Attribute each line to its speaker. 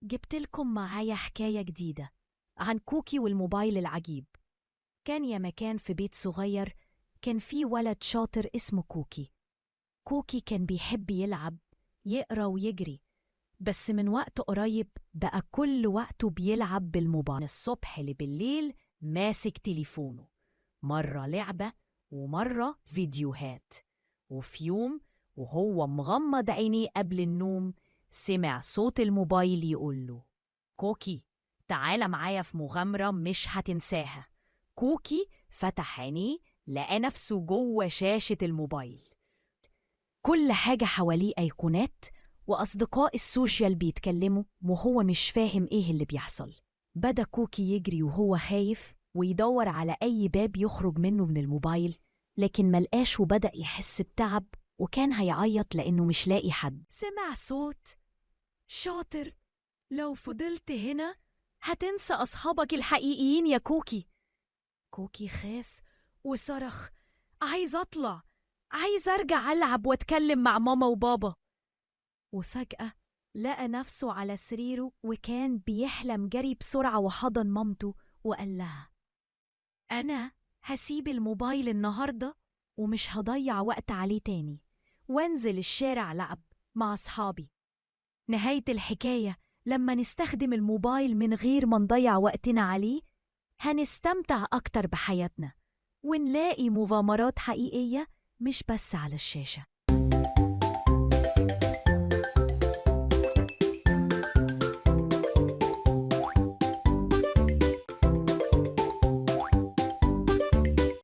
Speaker 1: جبتلكم معايا حكاية جديدة عن كوكي والموبايل العجيب. كان يا مكان في بيت صغير كان في ولد شاطر اسمه كوكي. كوكي كان بيحب يلعب، يقرأ ويجري، بس من وقت قريب بقى كل وقته بيلعب بالموبايل من الصبح لبالليل، ماسك تليفونه، مرة لعبة ومرة فيديوهات. وفي يوم وهو مغمض عينيه قبل النوم سمع صوت الموبايل يقوله: كوكي، تعال معايا في مغامرة مش هتنساها. كوكي فتح عينيه لقى نفسه جوه شاشة الموبايل، كل حاجة حواليه أيقونات وأصدقاء السوشيال بيتكلموا وهو مش فاهم إيه اللي بيحصل. بدأ كوكي يجري وهو خايف ويدور على أي باب يخرج منه من الموبايل، لكن ملقاش وبدأ يحس بتعب وكان هيعيط لأنه مش لاقي حد. سمع صوت: شاطر، لو فضلت هنا هتنسى أصحابك الحقيقيين يا كوكي. كوكي خاف وصرخ: عايز أطلع، عايز أرجع ألعب وأتكلم مع ماما وبابا. وفجأة لقى نفسه على سريره وكان بيحلم جري بسرعة وحضن مامته وقال لها: أنا هسيب الموبايل النهاردة ومش هضيع وقت عليه تاني، وانزل الشارع لعب مع أصحابي. نهاية الحكاية لما نستخدم الموبايل من غير ما نضيع وقتنا عليه هنستمتع أكتر بحياتنا ونلاقي مغامرات حقيقية مش بس على الشاشة.